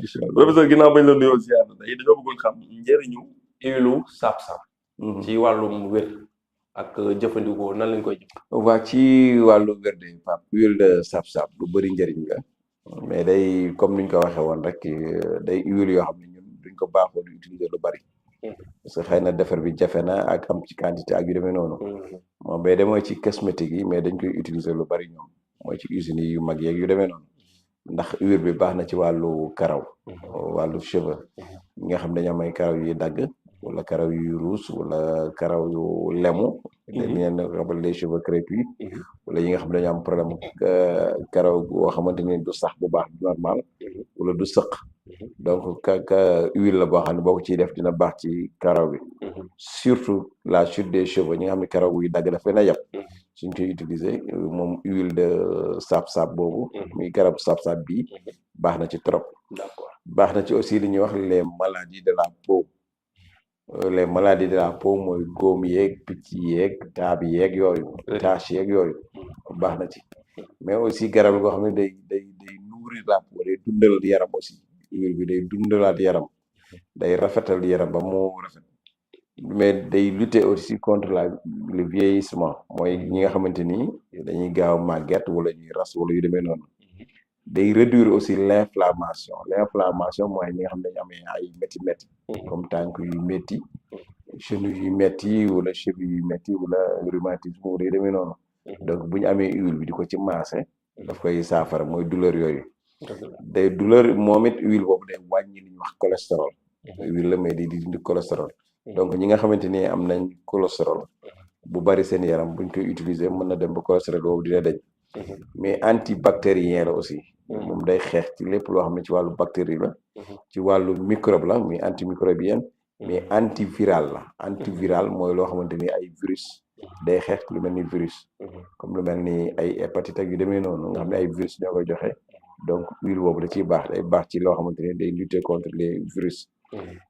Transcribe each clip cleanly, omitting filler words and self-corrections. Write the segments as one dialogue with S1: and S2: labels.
S1: incha allah
S2: professeur ginnaaw bañ la nuyoo ziar tey dañoo bëggoon xam njëriñu huile saab-saab ci wàllum wér ak jëfandikoo nan lañ koy jëf
S1: waa ci wàllu wérde Pape huile de saab-saab lu bëri njëriñ la mais day comme niñ ko waxee woon rek day huile yoo xam ne ñun duñ ko baaxoo di utiliser lu bari parce que xëy na defar bi jafe na ak am ci quantité ak yu demee noonu moom bay de mooy ci cosmétique yi mais dañ koy utiliser lu bari ñoom mooy ci usines yi yu mag yeeg yu demee noonu ndax huile bi baax na ci wàllu karaw wàllu cheveux ñi nga xam ne dañoo am ay karaw yuy dagg wala karaw yu ruus wala karaw yu lemu dañ leen xamal les cheveux crépus wala yi nga xam ne dañoo am problème karaw boo xamante ni du sax bu baax du normal wala du sëq donc ka huile la boo xam ne boo ko ciy def dina baax ci karaw bi surtout la chute des cheveux ñi nga xam ne karaw buy dagg daf leen a yàpp suñ koy utiliser moom huile de saab-saab boobu muy garabu saab-saab bii baax na ci trop baax na ci aussi li ñuy wax les maladies de la peau les maladies de la peau mooy góom yeeg picc yeeg taab yeeg yooyu tache yeeg yooyu baax na ci mais aussi garab goo xam ne day nourrir la peau day dundal yaram aussi huile bi day dundalaat yaram day rafetal yaram ba mu rafet mais day lutter aussi contre le vieillissement mooy ñi nga xamante ni dañuy gaaw màgget wala ñuy ras wala yu demee noonu day réduire aussi l'inflammation mooy ñi nga xam ne dañu amee ay métti comme tànk yu métti cheveux yu métti wala cheveux yu métti wala rhumatisme wala yu demee noonu donc bu ñu amee huile bi di ko ci maase daf koy saafara mooy douleur yooyu day douleur moom it huile boobu day wàññi li ñuy wax cholestérol huile la mais di dindi cholestérol donc ñi nga xamante ni am nañ cholestérol bu bari seen yaram buñ koy utiliser mën na dem ba cholestérol boobu dina dañ mais antibactérien la aussi moom day xeex ci lépp loo xam ne ci wàllu bactérie la ci wàllu microbe la muy antimicrobienne mais antiviral la antiviral mooy loo xamante ni ay virus day xeex lu mel ni virus comme lu mel ni ay hépatite ak yu demee noonu nga xam ne ay virus ñoo koy joxe donc huile boobu da ciy baax day baax ci loo xamante ni day lutter contre les virus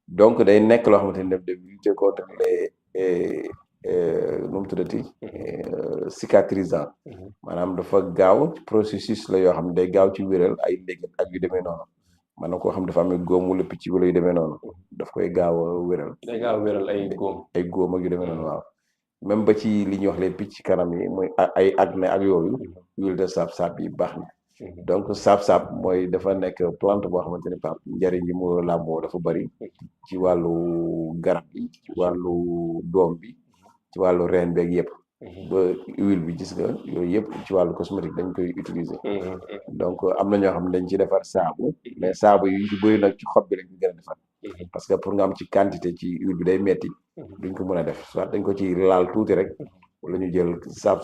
S1: donc day nekk loo xamante ni daf day lutter contre les nu mu tuddati cicatrisant maanaam dafa gaaw processus la yoo xam ne day gaaw ci wéral ay léget ak yu demee noonu maanaam koo xam dafa amee góom wala picc wala yu demee noonu daf koy gaaw a wéral
S2: day gaaw a wéral ay
S1: góom ak yu demee noonu waaw même ba ci li ñuy wax les picc kanam yi mooy ay acné ak yooyu huile de saab-saab yi baax na donc saab-saab mooy dafa nekk plante boo xamante ni Pape njëriñ yi mu làmboo dafa bari ci wàllu garab bi ci wàllu doom bi ci wàllu reen beeg yëpp ba huile bi gis nga yooyu yëpp ci wàllu cosmétique dañ koy utiliser donc am na ñoo xam ne dañ ci defar saabu mais saabu yi ci bëri nag ci xob bi lañ ko gën a defar parce que pour nga am ci quantité ci huile bi day metti duñ ko mën a def soit dañ ko ci laal tuuti rek wala ñu jël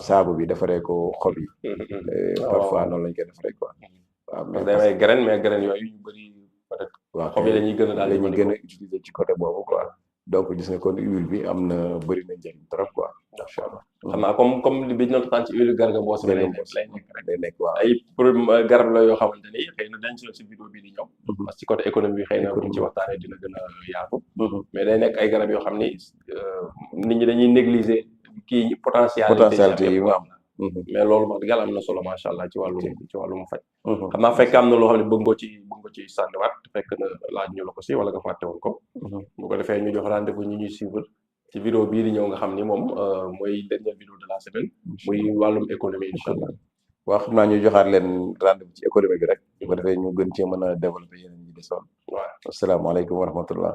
S1: saabu bi defaree ko xob yi parfois noonu lañ koy defaree quoi waaw
S2: mais day graine mais graine yooyu ñu bëri peut-être
S1: waaw
S2: xob yi lañuy gën a daal
S1: lañuy gën a utiliser ci côté boobu quoi donc gis nga kon huile bi am na bëri na njëriñ trop quoi incha allah
S2: xam naa comme li bi ñu doon ci huile garga mboos bi lay nekk rek
S1: day nekk waaw
S2: ay problème garab la yoo xamante ni xëy na dañ si vidéo bi di ñëw parce que ci côté économie bi xëy na buñ ci waxtaanee dina gën a yaatu mais day nekk ay garab yoo xam ni nit ñi dañuy négliger kii potentialité yi mu am mais loolu wax dëgg yàlla am na solo macha allah ci wàllum faj xam naa fekk am na loo xam ne bëgg nga ci sànniwaat fekk na laaj ñu la ko si wala nga fàtte woon ko bu ko defee ñu jox rendez-vous ñu ñuy suivre ci vidéo bii di ñëw nga xam ni moom mooy dernière vidéo de la semaine muy wàllum économie incha allah
S1: waaw xam naa ñu joxaat leen rendez-vous ci économie bi rek bu ko defee ñu gën cee mën a développer yeneen ñi desoon waaw asalaamaaleykum wa rahmatullah